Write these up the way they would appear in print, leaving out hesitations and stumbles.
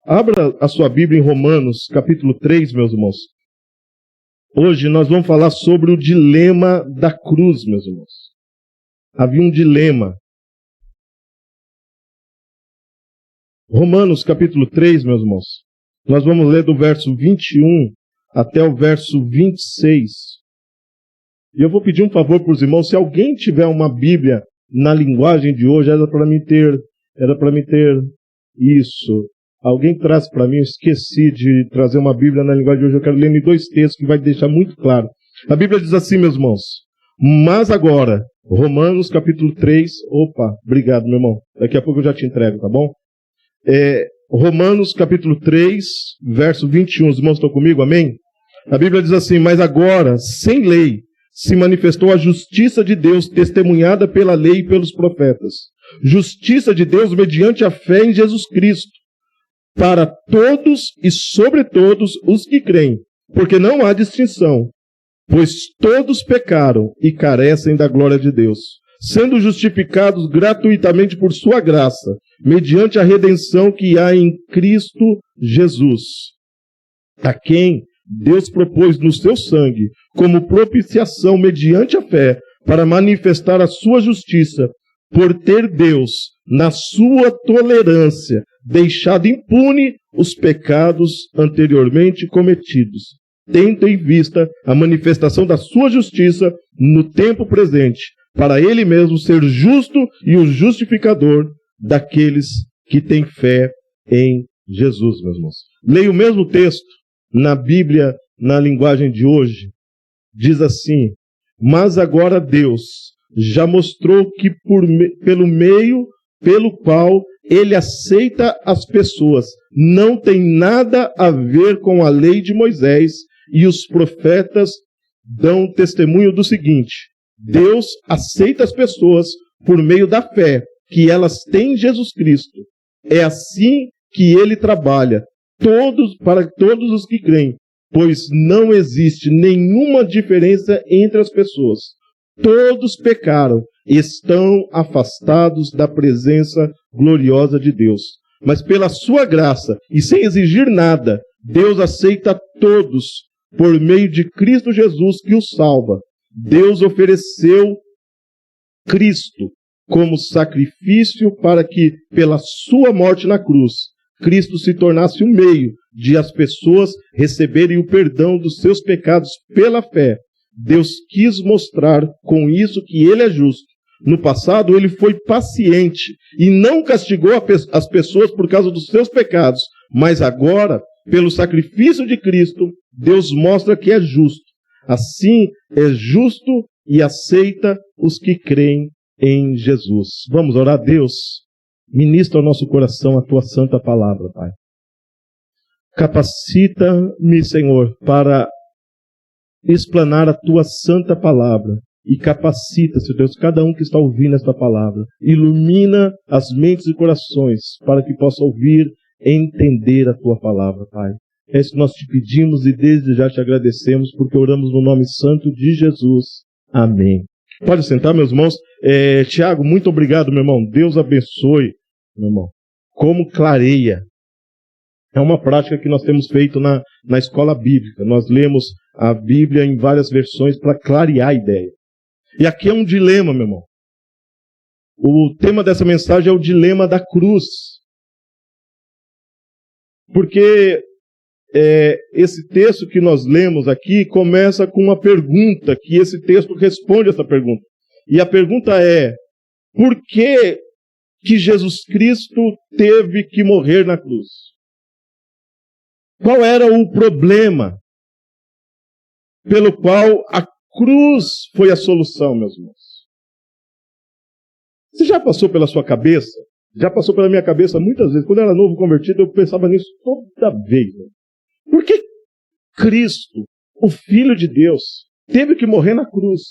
Abra a sua Bíblia em Romanos, capítulo 3, meus irmãos. Hoje nós vamos falar sobre o dilema da cruz, meus irmãos. Havia um dilema. Romanos, capítulo 3, meus irmãos. Nós vamos ler do verso 21 até o verso 26. E eu vou pedir um favor para os irmãos, se alguém tiver uma Bíblia na linguagem de hoje, era para mim ter isso. Alguém traz para mim, eu esqueci de trazer uma Bíblia na linguagem de hoje, eu quero ler em dois textos que vai deixar muito claro. A Bíblia diz assim, meus irmãos, mas agora, Romanos capítulo 3, obrigado meu irmão, daqui a pouco eu já te entrego, tá bom? Romanos capítulo 3, verso 21, os irmãos estão comigo, amém? A Bíblia diz assim, mas agora, sem lei, se manifestou a justiça de Deus, testemunhada pela lei e pelos profetas. Justiça de Deus mediante a fé em Jesus Cristo, para todos e sobre todos os que creem, porque não há distinção, pois todos pecaram e carecem da glória de Deus, sendo justificados gratuitamente por sua graça, mediante a redenção que há em Cristo Jesus, a quem Deus propôs no seu sangue, como propiciação mediante a fé, para manifestar a sua justiça, por ter Deus, na sua tolerância, deixado impune os pecados anteriormente cometidos, tendo em vista a manifestação da sua justiça no tempo presente, para ele mesmo ser justo e o justificador daqueles que têm fé em Jesus, meus irmãos. Leia o mesmo texto na Bíblia, na linguagem de hoje, diz assim, mas agora Deus já mostrou que pelo meio pelo qual ele aceita as pessoas, não tem nada a ver com a lei de Moisés, e os profetas dão testemunho do seguinte, Deus aceita as pessoas por meio da fé que elas têm em Jesus Cristo. É assim que ele trabalha para todos os que creem, pois não existe nenhuma diferença entre as pessoas. Todos pecaram, estão afastados da presença gloriosa de Deus. Mas pela sua graça, e sem exigir nada, Deus aceita todos por meio de Cristo Jesus que os salva. Deus ofereceu Cristo como sacrifício para que, pela sua morte na cruz, Cristo se tornasse o meio de as pessoas receberem o perdão dos seus pecados pela fé. Deus quis mostrar com isso que ele é justo. No passado, ele foi paciente e não castigou as pessoas por causa dos seus pecados. Mas agora, pelo sacrifício de Cristo, Deus mostra que é justo. Assim, é justo e aceita os que creem em Jesus. Vamos orar a Deus. Ministra ao nosso coração a tua santa palavra, Pai. Capacita-me, Senhor, para explanar a tua santa palavra. E capacita, Senhor Deus, cada um que está ouvindo esta palavra. Ilumina as mentes e corações para que possa ouvir e entender a tua palavra, Pai. É isso que nós te pedimos e desde já te agradecemos porque oramos no nome santo de Jesus. Amém. Pode sentar, meus irmãos. Tiago, muito obrigado, meu irmão. Deus abençoe, meu irmão. Como clareia. É uma prática que nós temos feito na escola bíblica. Nós lemos a Bíblia em várias versões para clarear a ideia. E aqui é um dilema, meu irmão. O tema dessa mensagem é o dilema da cruz. Porque esse texto que nós lemos aqui começa com uma pergunta, que esse texto responde essa pergunta. E a pergunta é, por que Jesus Cristo teve que morrer na cruz? Qual era o problema pelo qual a cruz foi a solução, meus irmãos? Você já passou pela sua cabeça? Já passou pela minha cabeça muitas vezes. Quando eu era novo convertido, eu pensava nisso toda vez. Né? Por que Cristo, o Filho de Deus, teve que morrer na cruz?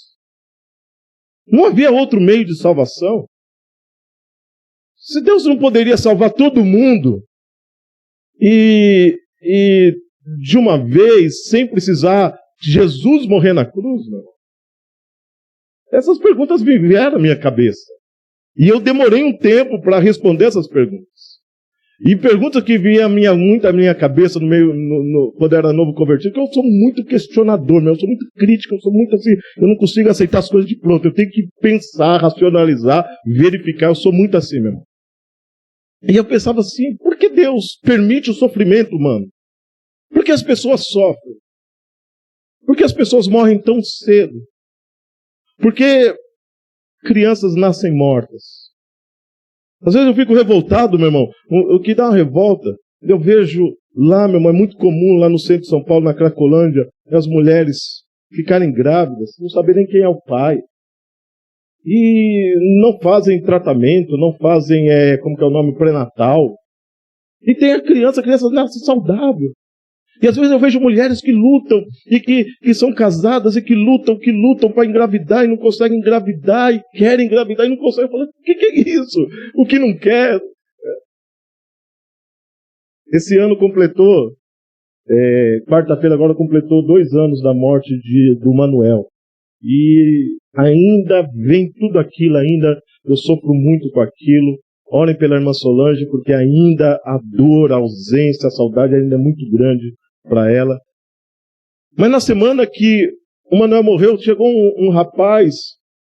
Não havia outro meio de salvação? Se Deus não poderia salvar todo mundo e de uma vez, sem precisar de Jesus morrer na cruz, não? Essas perguntas vieram à minha cabeça. E eu demorei um tempo para responder essas perguntas. E pergunta que vinha muito à minha cabeça quando eu era novo convertido, que eu sou muito questionador, eu sou muito crítico, eu sou muito assim, eu não consigo aceitar as coisas de pronto, eu tenho que pensar, racionalizar, verificar, eu sou muito assim, meu irmão. E eu pensava assim, por que Deus permite o sofrimento humano? Por que as pessoas sofrem? Por que as pessoas morrem tão cedo? Por que crianças nascem mortas? Às vezes eu fico revoltado, meu irmão. O que dá uma revolta, eu vejo lá, meu irmão, é muito comum lá no centro de São Paulo, na Cracolândia, as mulheres ficarem grávidas, não saberem quem é o pai. E não fazem tratamento, não fazem, pré-natal. E tem a criança nasce saudável. E às vezes eu vejo mulheres que lutam, e que são casadas, e que lutam para engravidar, e não conseguem engravidar, e querem engravidar, e não conseguem. Falar, o que é isso? O que não quer? Esse ano completou, quarta-feira agora completou 2 anos da morte do Manuel. E ainda vem tudo aquilo, ainda eu sofro muito com aquilo. Orem pela irmã Solange, porque ainda a dor, a ausência, a saudade ainda é muito grande para ela. Mas na semana que o Manuel morreu, chegou um rapaz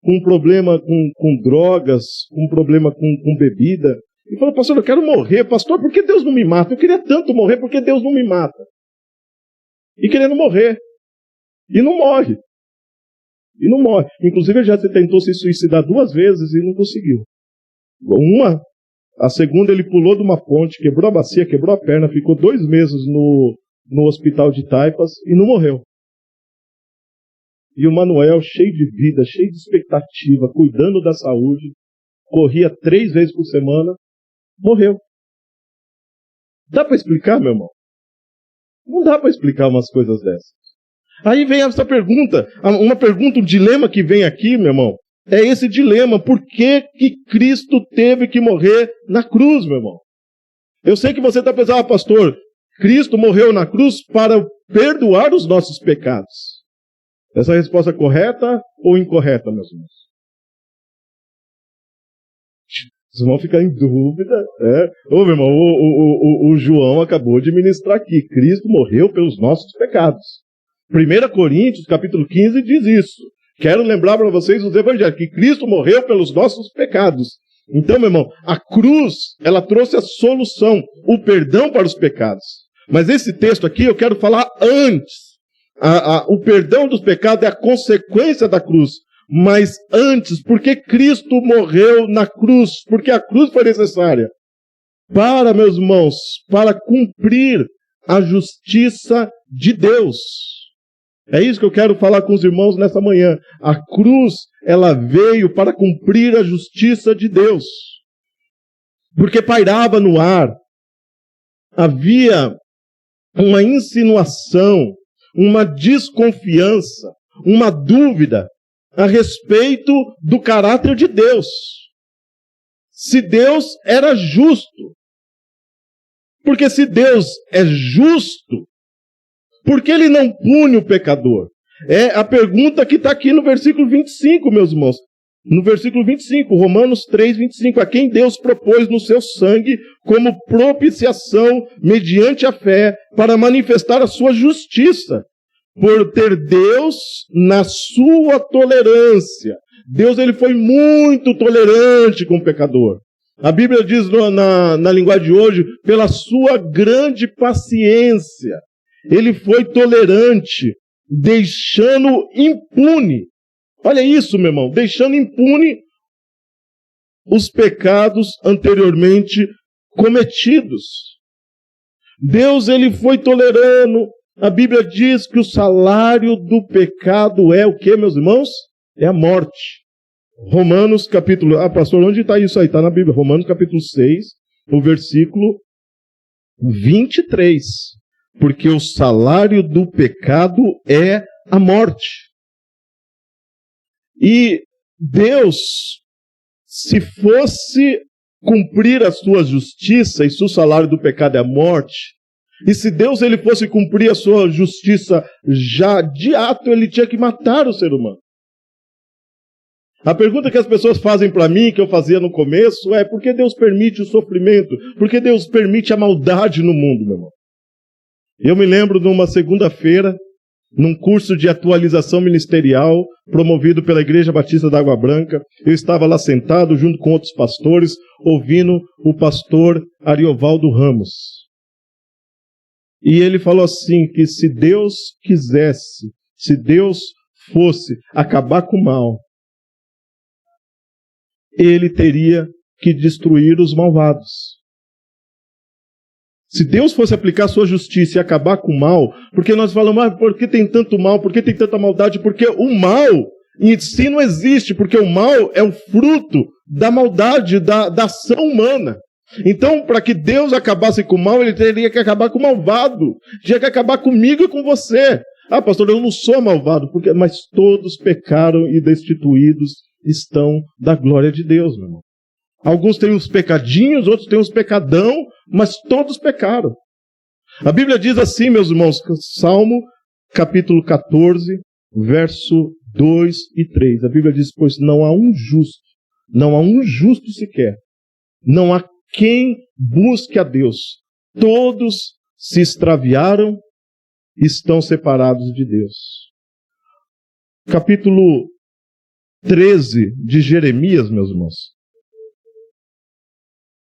com um problema com drogas, com um problema com bebida, e falou, pastor, eu quero morrer. Pastor, por que Deus não me mata? Eu queria tanto morrer, por que Deus não me mata? E querendo morrer. E não morre. E não morre. Inclusive ele já tentou se suicidar 2 vezes e não conseguiu. A segunda ele pulou de uma ponte, quebrou a bacia, quebrou a perna, ficou 2 meses no hospital de Taipas e não morreu. E o Manuel, cheio de vida, cheio de expectativa, cuidando da saúde, corria 3 vezes por semana, morreu. Dá para explicar, meu irmão? Não dá para explicar umas coisas dessas. Aí vem essa pergunta, um dilema que vem aqui, meu irmão, é esse dilema, por que Cristo teve que morrer na cruz, meu irmão? Eu sei que você está pensando, pastor, Cristo morreu na cruz para perdoar os nossos pecados. Essa é a resposta correta ou incorreta, meus irmãos? Vocês vão ficar em dúvida. Ô, meu irmão, o João acabou de ministrar aqui. Cristo morreu pelos nossos pecados. 1 Coríntios, capítulo 15, diz isso. Quero lembrar para vocês os evangelhos, que Cristo morreu pelos nossos pecados. Então, meu irmão, a cruz, ela trouxe a solução, o perdão para os pecados. Mas esse texto aqui eu quero falar antes. O perdão dos pecados é a consequência da cruz. Mas antes, por que Cristo morreu na cruz? Porque a cruz foi necessária. Para, meus irmãos, para cumprir a justiça de Deus. É isso que eu quero falar com os irmãos nessa manhã. A cruz, ela veio para cumprir a justiça de Deus. Porque pairava no ar. Havia uma insinuação, uma desconfiança, uma dúvida a respeito do caráter de Deus. Se Deus era justo. Porque se Deus é justo, por que ele não pune o pecador? É a pergunta que está aqui no versículo 25, meus irmãos. No versículo 25, Romanos 3, 25. A quem Deus propôs no seu sangue como propiciação mediante a fé para manifestar a sua justiça. Por ter Deus na sua tolerância. Deus ele foi muito tolerante com o pecador. A Bíblia diz na linguagem de hoje, pela sua grande paciência. Ele foi tolerante, deixando impune. Olha isso, meu irmão, deixando impune os pecados anteriormente cometidos. Deus ele foi tolerando. A Bíblia diz que o salário do pecado é o que, meus irmãos? É a morte. Romanos capítulo... pastor, onde está isso aí? Está na Bíblia. Romanos capítulo 6, o versículo 23. Porque o salário do pecado é a morte. E Deus, se fosse cumprir a sua justiça, e se o salário do pecado é a morte, e se Deus ele fosse cumprir a sua justiça já de ato, ele tinha que matar o ser humano. A pergunta que as pessoas fazem para mim, que eu fazia no começo, é: por que Deus permite o sofrimento? Por que Deus permite a maldade no mundo, meu irmão? Eu me lembro de uma segunda-feira, num curso de atualização ministerial, promovido pela Igreja Batista da Água Branca, eu estava lá sentado junto com outros pastores, ouvindo o pastor Ariovaldo Ramos. E ele falou assim, que se Deus quisesse, se Deus fosse acabar com o mal, ele teria que destruir os malvados. Se Deus fosse aplicar sua justiça e acabar com o mal, porque nós falamos, por que tem tanto mal, por que tem tanta maldade? Porque o mal em si não existe, porque o mal é o fruto da maldade, da ação humana. Então, para que Deus acabasse com o mal, ele teria que acabar com o malvado. Tinha que acabar comigo e com você. Ah, pastor, eu não sou malvado, mas todos pecaram e destituídos estão da glória de Deus, meu irmão. Alguns têm uns pecadinhos, outros têm uns pecadão, mas todos pecaram. A Bíblia diz assim, meus irmãos, Salmo capítulo 14, verso 2 e 3. A Bíblia diz, pois não há um justo sequer. Não há quem busque a Deus. Todos se extraviaram, estão separados de Deus. Capítulo 13 de Jeremias, meus irmãos.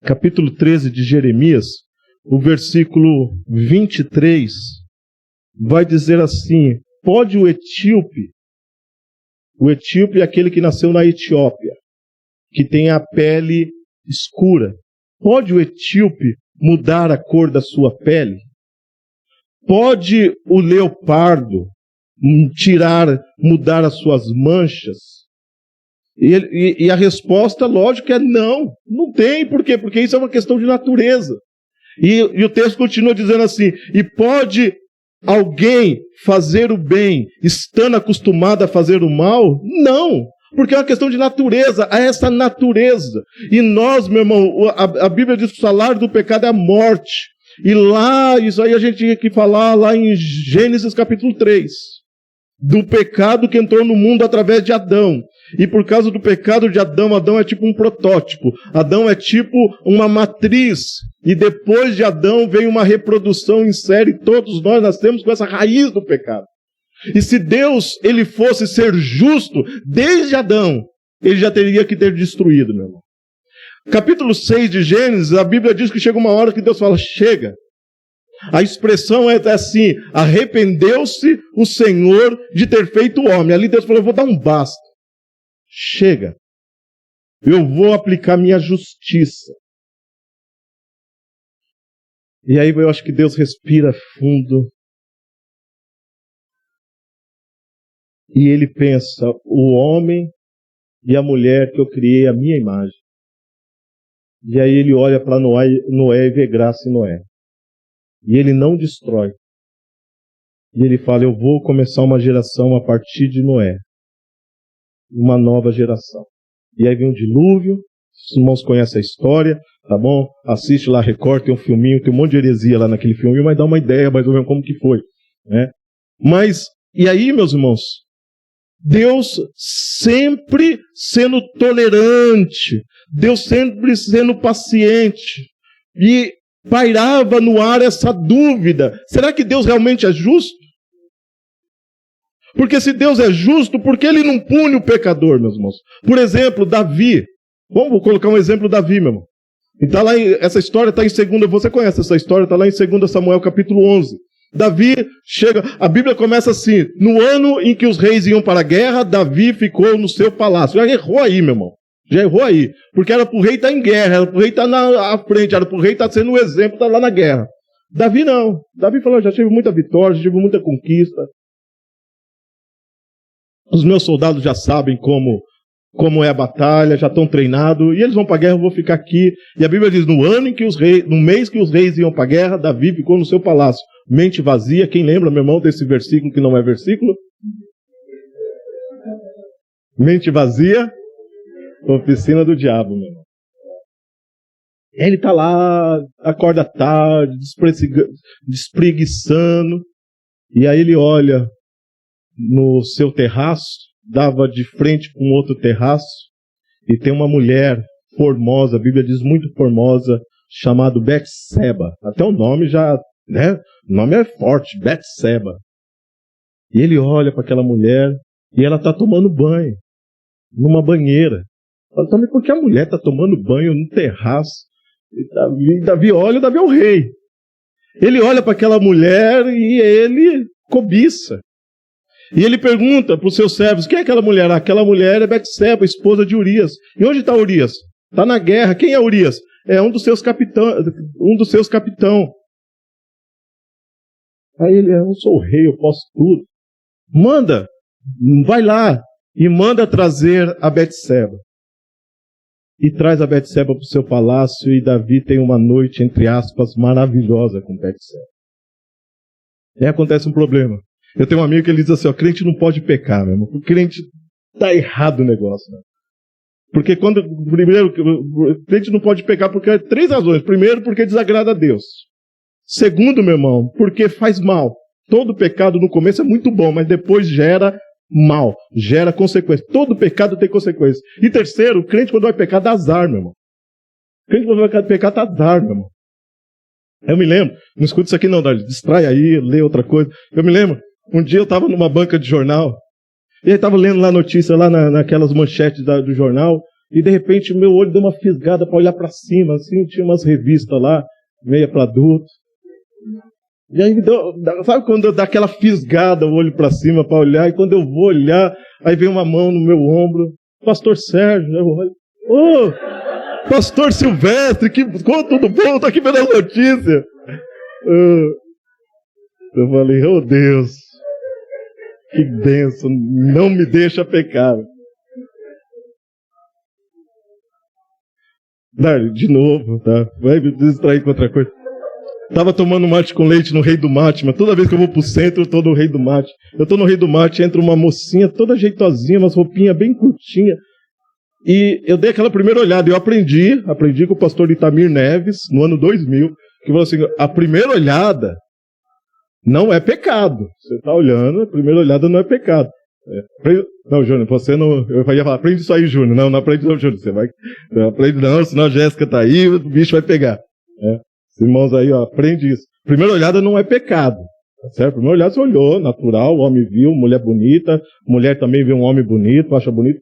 Capítulo 13 de Jeremias, o versículo 23, vai dizer assim: pode o etíope é aquele que nasceu na Etiópia, que tem a pele escura, pode o etíope mudar a cor da sua pele? Pode o leopardo mudar as suas manchas? E a resposta, lógico, é não. Não tem. Por quê? Porque isso é uma questão de natureza. E o texto continua dizendo assim: e pode alguém fazer o bem estando acostumado a fazer o mal? Não. Porque é uma questão de natureza. Há essa natureza. E nós, meu irmão, a Bíblia diz que o salário do pecado é a morte. E lá, isso aí a gente tinha que falar lá em Gênesis capítulo 3. Do pecado que entrou no mundo através de Adão. E por causa do pecado de Adão, Adão é tipo um protótipo. Adão é tipo uma matriz. E depois de Adão veio uma reprodução em série. Todos nós nascemos com essa raiz do pecado. E se Deus ele fosse ser justo, desde Adão, ele já teria que ter destruído, meu irmão. Capítulo 6 de Gênesis, a Bíblia diz que chega uma hora que Deus fala, chega. A expressão é assim, arrependeu-se o Senhor de ter feito o homem. Ali Deus falou, eu vou dar um basta. Chega. Eu vou aplicar minha justiça. E aí eu acho que Deus respira fundo. E ele pensa, o homem e a mulher que eu criei à minha imagem. E aí ele olha para Noé e vê graça em Noé. E ele não destrói. E ele fala, eu vou começar uma geração a partir de Noé. Uma nova geração. E aí vem o dilúvio. Os irmãos conhecem a história, tá bom? Assiste lá, Record, tem um filminho, tem um monte de heresia lá naquele filme, mas dá uma ideia mais ou menos como que foi, né? Mas, e aí, meus irmãos, Deus sempre sendo tolerante, Deus sempre sendo paciente, e pairava no ar essa dúvida, será que Deus realmente é justo? Porque se Deus é justo, por que ele não pune o pecador, meus irmãos? Por exemplo, Davi. Vamos colocar um exemplo, Davi, meu irmão. E tá lá essa história está em 2, você conhece essa história, está lá em 2 Samuel capítulo 11. Davi chega, a Bíblia começa assim, no ano em que os reis iam para a guerra, Davi ficou no seu palácio. Já errou aí, meu irmão. Já errou aí. Porque era para o rei estar em guerra, era para o rei estar na frente, era para o rei estar sendo um exemplo, estar lá na guerra. Davi não. Davi falou, já tive muita vitória, já tive muita conquista. Os meus soldados já sabem como é a batalha, já estão treinados, e eles vão para a guerra, eu vou ficar aqui. E a Bíblia diz, no mês que os reis iam para a guerra, Davi ficou no seu palácio. Mente vazia, quem lembra, meu irmão, desse versículo que não é versículo? Mente vazia, oficina do diabo, meu irmão. Ele está lá, acorda tarde, despreguiçando, e aí ele olha no seu terraço, dava de frente com outro terraço, e tem uma mulher formosa, a Bíblia diz muito formosa, chamada Betseba. Até o nome já, né? O nome é forte, Betseba. E ele olha para aquela mulher e ela está tomando banho numa banheira. Fala, também porque a mulher está tomando banho no terraço. E Davi olha, Davi é o rei. Ele olha para aquela mulher e ele cobiça. E ele pergunta para os seus servos, quem é aquela mulher? Aquela mulher é Betseba, esposa de Urias. E onde está Urias? Está na guerra. Quem é Urias? É um dos seus capitão. Aí ele, eu sou o rei, eu posso tudo. Manda, vai lá e manda trazer a Betseba. E traz a Betseba para o seu palácio e Davi tem uma noite, entre aspas, maravilhosa com Betseba. E aí acontece um problema. Eu tenho um amigo que ele diz assim, ó, crente não pode pecar, meu irmão. O crente tá errado o negócio, né? Porque primeiro, o crente não pode pecar por 3 razões. Primeiro, porque desagrada a Deus. Segundo, meu irmão, porque faz mal. Todo pecado no começo é muito bom, mas depois gera mal, gera consequência. Todo pecado tem consequência. E terceiro, o crente quando vai pecar dá azar, meu irmão. O crente quando vai pecar dá azar, meu irmão. Eu me lembro, não escuta isso aqui não, Darly, distrai aí, lê outra coisa. Eu me lembro, um dia eu estava numa banca de jornal, e aí estava lendo lá a notícia, lá naquelas manchetes do jornal, e de repente o meu olho deu uma fisgada para olhar para cima, assim, tinha umas revistas lá, meia para adultos. E aí, sabe quando dá aquela fisgada, o olho para cima para olhar, e quando eu vou olhar, aí vem uma mão no meu ombro, Pastor Sérgio, eu olho, ô, Pastor Silvestre, tudo bom? Tô aqui vendo as notícias. Eu falei, oh Deus, que bênção, não me deixa pecar. Darly, de novo, tá? Vai me distrair com outra coisa. Tava tomando mate com leite no Rei do Mate, mas toda vez que eu vou pro centro, eu tô no Rei do Mate. Eu tô no Rei do Mate, entra uma mocinha toda jeitosinha, umas roupinhas bem curtinhas. E eu dei aquela primeira olhada, eu aprendi com o pastor Itamir Neves, no ano 2000, que falou assim, a primeira olhada não é pecado. Você tá olhando, a primeira olhada não é pecado. Não, Júnior, você não... Eu ia falar, aprende isso aí, Júnior. Não aprende não, Júnior. Você vai... Não aprende não, senão a Jéssica tá aí, o bicho vai pegar. Os irmãos aí, ó, aprende isso. Primeira olhada não é pecado. Tá certo? Primeira olhada você olhou, natural, o homem viu, mulher bonita, mulher também vê um homem bonito, acha bonito.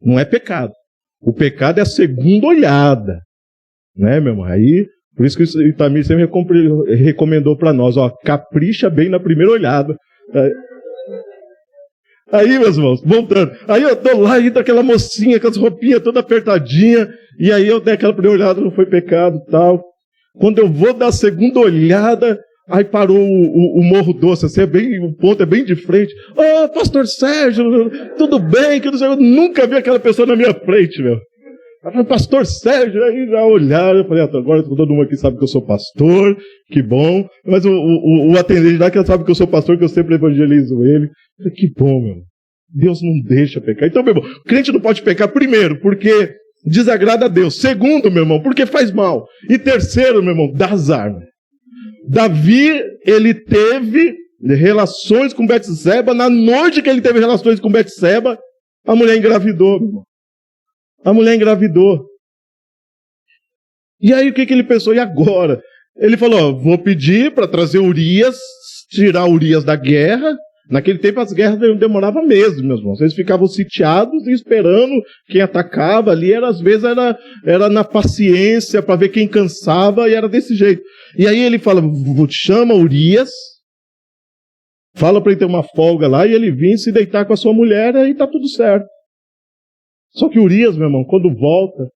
Não é pecado. O pecado é a segunda olhada. Né, meu irmão? Aí, por isso que o Itamir sempre recomendou para nós, ó, capricha bem na primeira olhada. Aí, meus irmãos, voltando. Aí eu tô lá, e daquela mocinha com as roupinhas toda apertadinha, e aí eu dei aquela primeira olhada, não foi pecado e tal. Quando eu vou dar a segunda olhada, aí parou o Morro Doce, assim, o ponto é bem de frente. Ô, Pastor Sérgio, tudo bem? Que eu nunca vi aquela pessoa na minha frente, meu. Pastor Sérgio, aí já olharam, eu falei, agora todo mundo aqui sabe que eu sou pastor, que bom. Mas o atendente lá que sabe que eu sou pastor, que eu sempre evangelizo ele. Eu falei, que bom, meu. Deus não deixa pecar. Então, meu irmão, o crente não pode pecar primeiro, porque desagrada a Deus. Segundo, meu irmão, porque faz mal. E terceiro, meu irmão, dá azar. Davi, ele teve relações com Betseba. Na noite que ele teve relações com Betseba, a mulher engravidou, meu irmão. A mulher engravidou. E aí o que ele pensou? E agora? Ele falou, ó, vou pedir para trazer Urias, tirar Urias da guerra. Naquele tempo as guerras demoravam meses, meus irmãos. Eles ficavam sitiados e esperando quem atacava ali. Às vezes era na paciência para ver quem cansava e era desse jeito. E aí ele fala, chama Urias, fala para ele ter uma folga lá e ele vir se deitar com a sua mulher e tá tudo certo. Só que Urias, meu irmão, quando volta,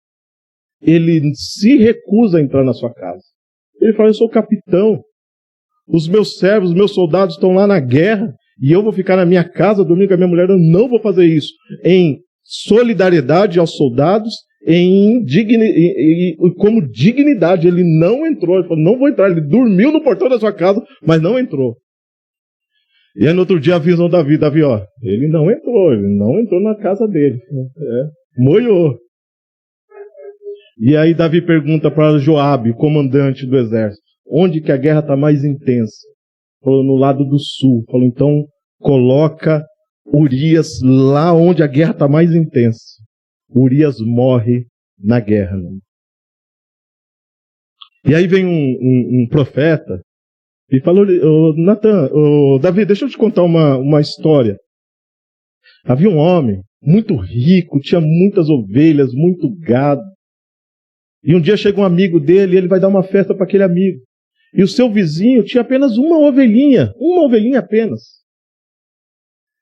ele se recusa a entrar na sua casa. Ele fala, eu sou capitão. Os meus servos, os meus soldados estão lá na guerra e eu vou ficar na minha casa dormindo com a minha mulher. Eu não vou fazer isso. Em solidariedade aos soldados, como dignidade. Ele não entrou. Ele falou, não vou entrar. Ele dormiu no portão da sua casa, mas não entrou. E aí no outro dia avisam Davi, ó, ele não entrou na casa dele. Moiou. E aí Davi pergunta para Joabe, comandante do exército, onde que a guerra está mais intensa? Falou, no lado do sul. Falou, então coloca Urias, lá onde a guerra está mais intensa, Urias morre na guerra. E aí vem um profeta e falou: Natan, Davi, deixa eu te contar uma história. Havia um homem muito rico, tinha muitas ovelhas, muito gado. E um dia chega um amigo dele e ele vai dar uma festa para aquele amigo. E o seu vizinho tinha apenas uma ovelhinha apenas.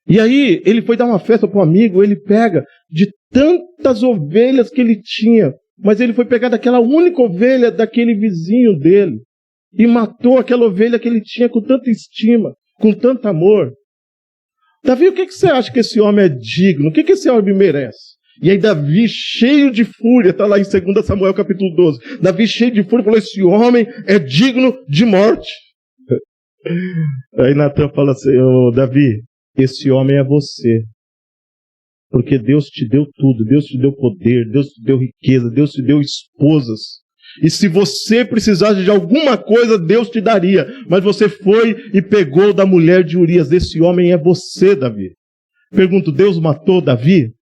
E aí ele foi dar uma festa para o amigo, ele pega de tantas ovelhas que ele tinha, mas ele foi pegar daquela única ovelha daquele vizinho dele e matou aquela ovelha que ele tinha com tanta estima, com tanto amor. Davi, o que você acha que esse homem é digno? O que esse homem merece? E aí Davi, cheio de fúria, está lá em 2 Samuel capítulo 12, Davi cheio de fúria falou: esse homem é digno de morte. Aí Natan fala assim: Davi, esse homem é você. Porque Deus te deu tudo, Deus te deu poder, Deus te deu riqueza, Deus te deu esposas. E se você precisasse de alguma coisa, Deus te daria. Mas você foi e pegou da mulher de Urias. Esse homem é você, Davi. Pergunto, Deus matou Davi?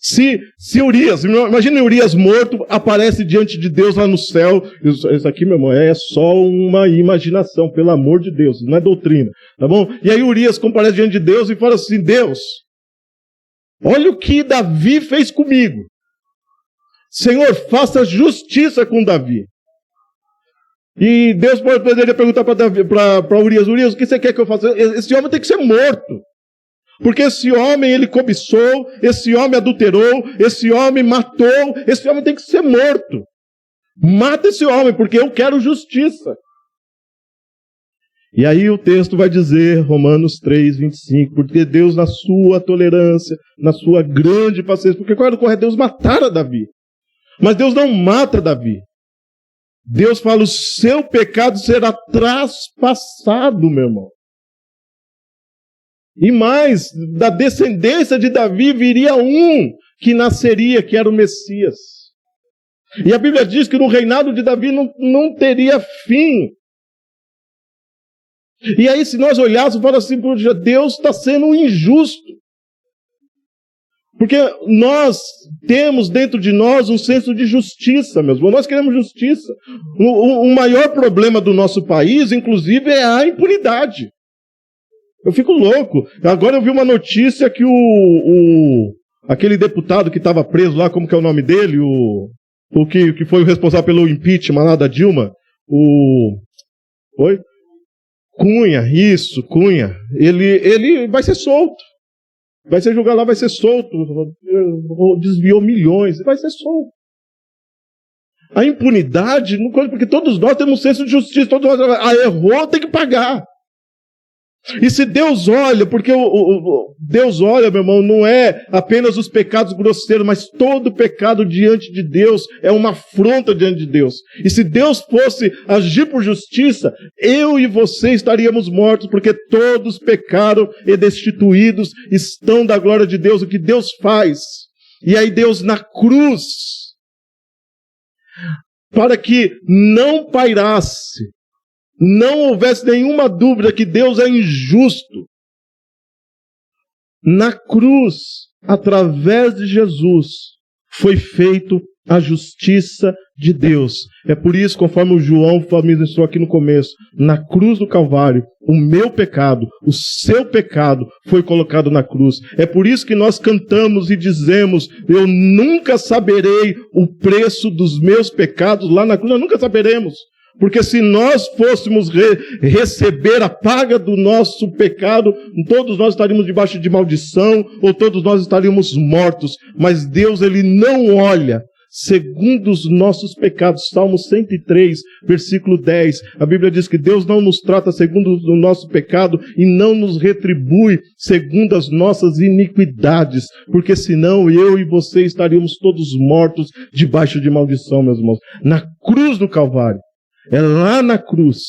Se Urias, imagina Urias morto, aparece diante de Deus lá no céu. Isso aqui, meu irmão, é só uma imaginação, pelo amor de Deus, não é doutrina, tá bom? E aí Urias comparece diante de Deus e fala assim: Deus, olha o que Davi fez comigo. Senhor, faça justiça com Davi. E Deus poderia perguntar para Urias: Urias, o que você quer que eu faça? Esse homem tem que ser morto. Porque esse homem, ele cobiçou, esse homem adulterou, esse homem matou, esse homem tem que ser morto. Mata esse homem, porque eu quero justiça. E aí o texto vai dizer, Romanos 3, 25, porque Deus, na sua tolerância, na sua grande paciência, porque qual era o correto? Deus matara Davi. Mas Deus não mata Davi. Deus fala: o seu pecado será traspassado, meu irmão. E mais, da descendência de Davi viria um que nasceria, que era o Messias. E a Bíblia diz que no reinado de Davi não teria fim. E aí, se nós olhássemos, fala assim: Deus está sendo injusto. Porque nós temos dentro de nós um senso de justiça, meus irmãos. Nós queremos justiça. O maior problema do nosso país, inclusive, é a impunidade. Eu fico louco. Agora eu vi uma notícia que aquele deputado que estava preso lá, como que é o nome dele? O que foi o responsável pelo impeachment lá da Dilma? Oi? Cunha, isso, Cunha. Ele vai ser solto. Vai ser julgado lá, vai ser solto. Desviou milhões, vai ser solto. A impunidade, porque todos nós temos um senso de justiça, todos nós, errou, tem que pagar. E se Deus olha, porque Deus olha, meu irmão, não é apenas os pecados grosseiros, mas todo pecado diante de Deus é uma afronta diante de Deus. E se Deus fosse agir por justiça, eu e você estaríamos mortos, porque todos pecaram e destituídos estão da glória de Deus. O que Deus faz? E aí Deus na cruz, para que não pairasse, não houvesse nenhuma dúvida que Deus é injusto, na cruz, através de Jesus, foi feito a justiça de Deus. É por isso, conforme o João mencionou aqui no começo, na cruz do Calvário, o meu pecado, o seu pecado foi colocado na cruz. É por isso que nós cantamos e dizemos: eu nunca saberei o preço dos meus pecados lá na cruz. Nós nunca saberemos. Porque se nós fôssemos receber a paga do nosso pecado, todos nós estaríamos debaixo de maldição, ou todos nós estaríamos mortos. Mas Deus, Ele não olha segundo os nossos pecados. Salmo 103, versículo 10. A Bíblia diz que Deus não nos trata segundo o nosso pecado e não nos retribui segundo as nossas iniquidades. Porque senão eu e você estaríamos todos mortos debaixo de maldição, meus irmãos. Na cruz do Calvário. É lá na cruz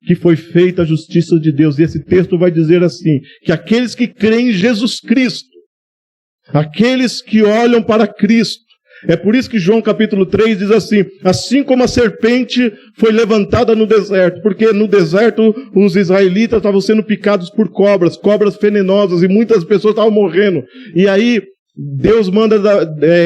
que foi feita a justiça de Deus. E esse texto vai dizer assim, que aqueles que creem em Jesus Cristo, aqueles que olham para Cristo, É por isso que João capítulo 3 diz assim como a serpente foi levantada no deserto, porque no deserto os israelitas estavam sendo picados por cobras venenosas, e muitas pessoas estavam morrendo. E aí Deus manda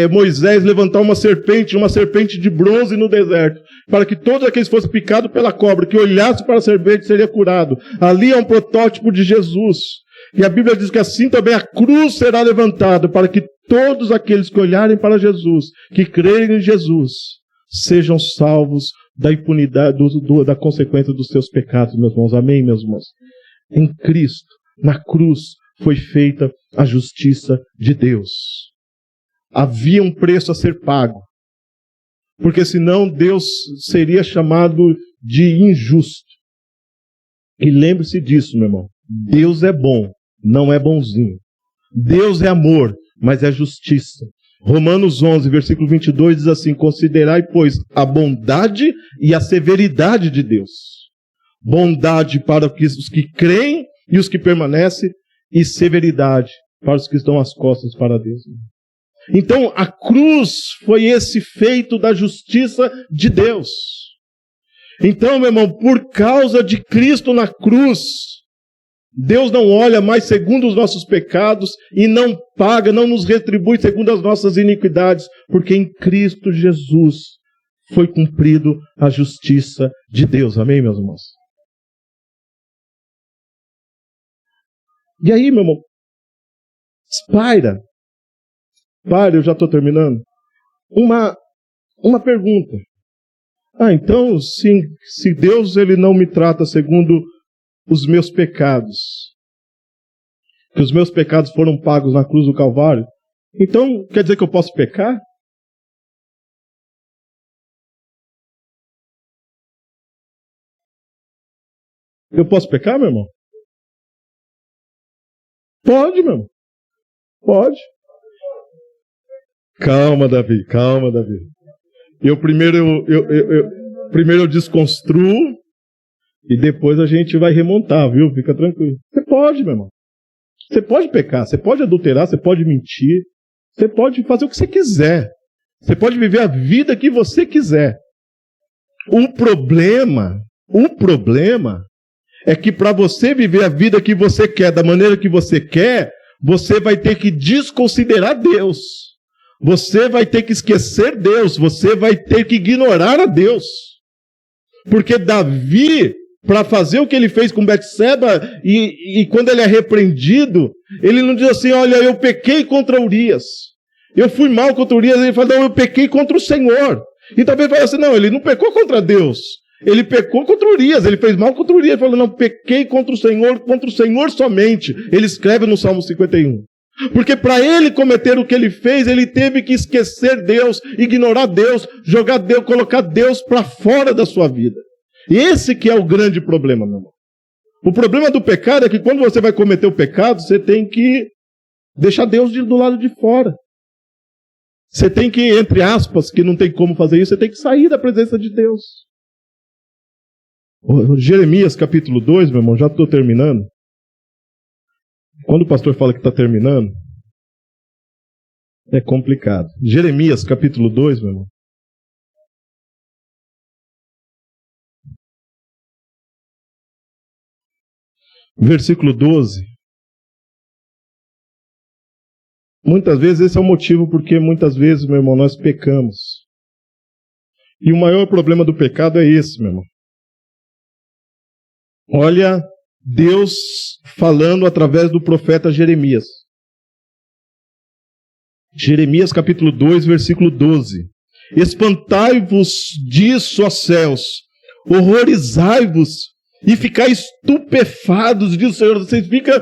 Moisés levantar uma serpente de bronze no deserto, para que todos aqueles que fossem picados pela cobra, que olhasse para a serpente, seria curado. Ali é um protótipo de Jesus. E a Bíblia diz que assim também a cruz será levantada, para que todos aqueles que olharem para Jesus, que crerem em Jesus, sejam salvos da impunidade, da consequência dos seus pecados, meus irmãos. Amém, meus irmãos? Em Cristo, na cruz, foi feita a justiça de Deus. Havia um preço a ser pago, porque senão Deus seria chamado de injusto. E lembre-se disso, meu irmão. Deus é bom, não é bonzinho. Deus é amor, mas é justiça. Romanos 11, versículo 22 diz assim: considerai, pois, a bondade e a severidade de Deus. Bondade para os que creem e os que permanecem, e severidade para os que estão às costas para Deus. Então, a cruz foi esse feito da justiça de Deus. Então, meu irmão, por causa de Cristo na cruz, Deus não olha mais segundo os nossos pecados e não paga, não nos retribui segundo as nossas iniquidades, porque em Cristo Jesus foi cumprido a justiça de Deus. Amém, meus irmãos? E aí, meu irmão, eu já estou terminando. Uma pergunta. Então, se Deus ele não me trata segundo os meus pecados, que os meus pecados foram pagos na cruz do Calvário, então quer dizer que eu posso pecar? Eu posso pecar, meu irmão? Pode, meu irmão. Pode. Calma, Davi. Primeiro eu desconstruo e depois a gente vai remontar, viu? Fica tranquilo. Você pode, meu irmão. Você pode pecar, você pode adulterar, você pode mentir, você pode fazer o que você quiser. Você pode viver a vida que você quiser. O problema é que para você viver a vida que você quer, da maneira que você quer, você vai ter que desconsiderar Deus. Você vai ter que esquecer Deus. Você vai ter que ignorar a Deus. Porque Davi, para fazer o que ele fez com Betseba, e quando ele é repreendido, ele não diz assim: olha, eu pequei contra Urias. Eu fui mal contra Urias. Ele fala: não, eu pequei contra o Senhor. E também fala assim: não, ele não pecou contra Deus. Ele pecou contra Urias, ele fez mal contra Urias. Ele falou: não, pequei contra o Senhor somente. Ele escreve no Salmo 51. Porque para ele cometer o que ele fez, ele teve que esquecer Deus, ignorar Deus, jogar Deus, colocar Deus para fora da sua vida. E esse que é o grande problema, meu irmão. O problema do pecado é que quando você vai cometer o pecado, você tem que deixar Deus do lado de fora. Você tem que, entre aspas, que não tem como fazer isso, você tem que sair da presença de Deus. Jeremias capítulo 2, meu irmão, já estou terminando. Quando o pastor fala que está terminando, é complicado. Jeremias capítulo 2, meu irmão. Versículo 12. Muitas vezes esse é o motivo porque muitas vezes, meu irmão, nós pecamos. E o maior problema do pecado é esse, meu irmão. Olha Deus falando através do profeta Jeremias. Jeremias capítulo 2, versículo 12. Espantai-vos disso, ó céus, horrorizai-vos e ficai estupefados, diz o Senhor. Vocês ficam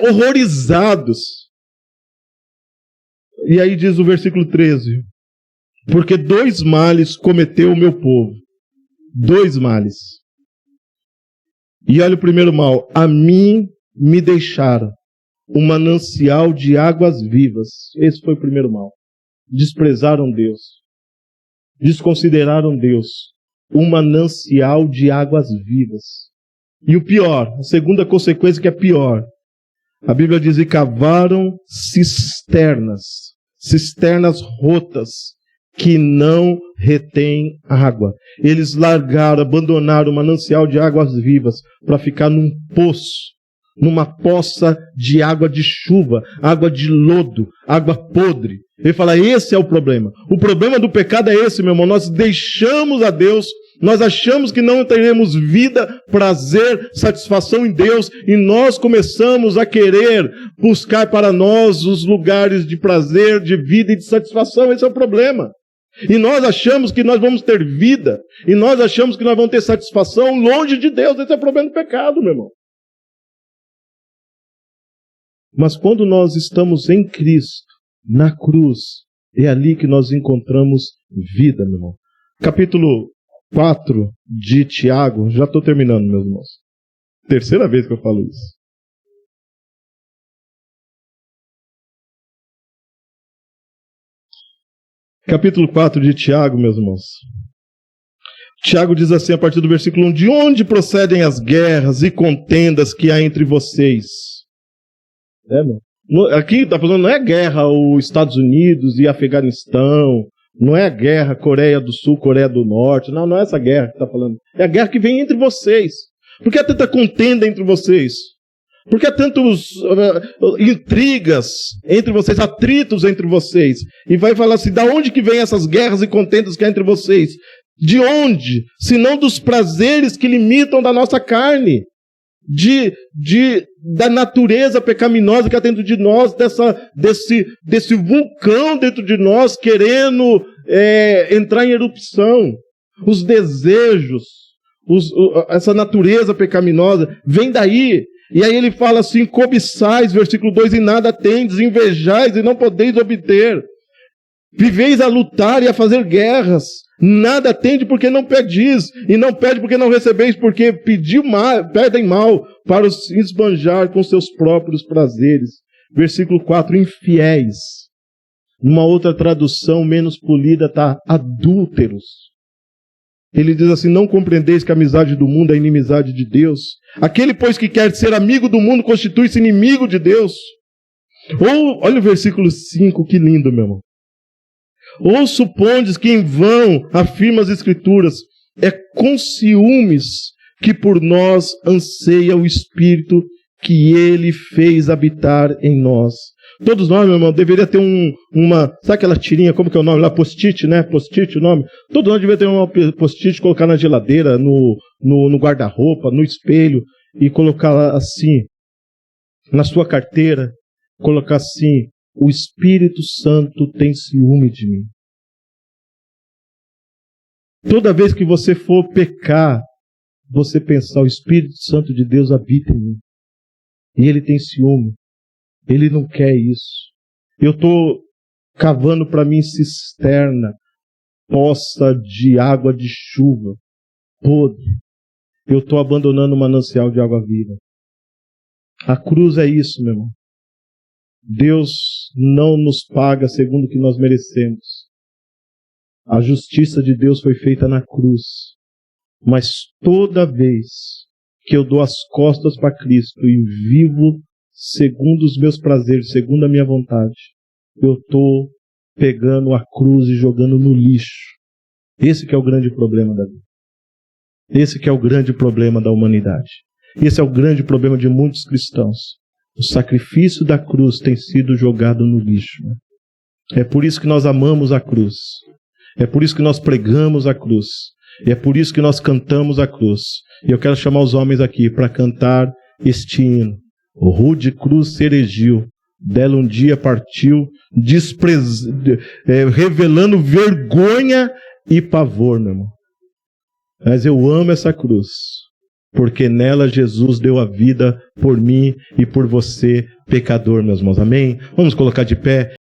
horrorizados. E aí diz o versículo 13. Porque 2 males cometeu o meu povo. 2 males. E olha o primeiro mal: a mim me deixaram um manancial de águas vivas. Esse foi o primeiro mal. Desprezaram Deus. Desconsideraram Deus. Um manancial de águas vivas. E o pior, a segunda consequência que é pior. A Bíblia diz: e cavaram cisternas. cisternas rotas que não retêm água. Eles largaram, abandonaram o manancial de águas vivas para ficar num poço, numa poça de água de chuva, água de lodo, água podre. Ele fala, esse é o problema. O problema do pecado é esse, meu irmão. Nós deixamos a Deus, nós achamos que não teremos vida, prazer, satisfação em Deus, e nós começamos a querer buscar para nós os lugares de prazer, de vida e de satisfação. Esse é o problema. E nós achamos que nós vamos ter vida, e nós achamos que nós vamos ter satisfação longe de Deus. Esse é o problema do pecado, meu irmão. Mas quando nós estamos em Cristo, na cruz, é ali que nós encontramos vida, meu irmão. Capítulo 4 de Tiago, já estou terminando, meus irmãos. Terceira vez que eu falo isso. Capítulo 4 de Tiago, meus irmãos. Tiago diz assim, a partir do versículo 1, de onde procedem as guerras e contendas que há entre vocês? Aqui está falando, não é guerra os Estados Unidos e Afeganistão, não é a guerra Coreia do Sul, Coreia do Norte, não é essa guerra que está falando. É a guerra que vem entre vocês. Por que há tanta contenda entre vocês? Por que há tantas intrigas entre vocês, atritos entre vocês? E vai falar assim, da onde que vem essas guerras e contendas que há entre vocês? De onde? Senão dos prazeres que limitam da nossa carne. Da natureza pecaminosa que há dentro de nós, desse vulcão dentro de nós, querendo entrar em erupção. Os desejos, essa natureza pecaminosa, vem daí. E aí ele fala assim, cobiçais, versículo 2, e nada tendes, invejais e não podeis obter. Viveis a lutar e a fazer guerras. Nada tende porque não pedis, e não pede porque não recebeis, porque pedem mal para os esbanjar com seus próprios prazeres. Versículo 4, infiéis. Numa outra tradução menos polida está adúlteros. Ele diz assim, não compreendeis que a amizade do mundo é a inimizade de Deus? Aquele, pois, que quer ser amigo do mundo, constitui-se inimigo de Deus. Ou, olha o versículo 5, que lindo, meu irmão. Ou supondes que em vão afirma as Escrituras, é com ciúmes que por nós anseia o Espírito que Ele fez habitar em nós. Todos nós, meu irmão, deveria ter sabe aquela tirinha, como que é o nome lá? Post-it, né? Post-it o nome. Todos nós deveria ter uma post-it, colocar na geladeira, no guarda-roupa, no espelho, e colocar lá assim, na sua carteira, colocar assim, o Espírito Santo tem ciúme de mim. Toda vez que você for pecar, você pensar, o Espírito Santo de Deus habita em mim. E Ele tem ciúme. Ele não quer isso. Eu estou cavando para mim cisterna, poça de água de chuva, podre. Eu estou abandonando o manancial de água viva. A cruz é isso, meu irmão. Deus não nos paga segundo o que nós merecemos. A justiça de Deus foi feita na cruz. Mas toda vez que eu dou as costas para Cristo e vivo segundo os meus prazeres, segundo a minha vontade, eu estou pegando a cruz e jogando no lixo. Esse que é o grande problema da vida. Esse que é o grande problema da humanidade. Esse é o grande problema de muitos cristãos. O sacrifício da cruz tem sido jogado no lixo. É por isso que nós amamos a cruz. É por isso que nós pregamos a cruz. E é por isso que nós cantamos a cruz. E eu quero chamar os homens aqui para cantar este hino. O rude cruz se erigiu, dela um dia partiu, revelando vergonha e pavor, meu irmão. Mas eu amo essa cruz, porque nela Jesus deu a vida por mim e por você, pecador, meus irmãos. Amém? Vamos colocar de pé.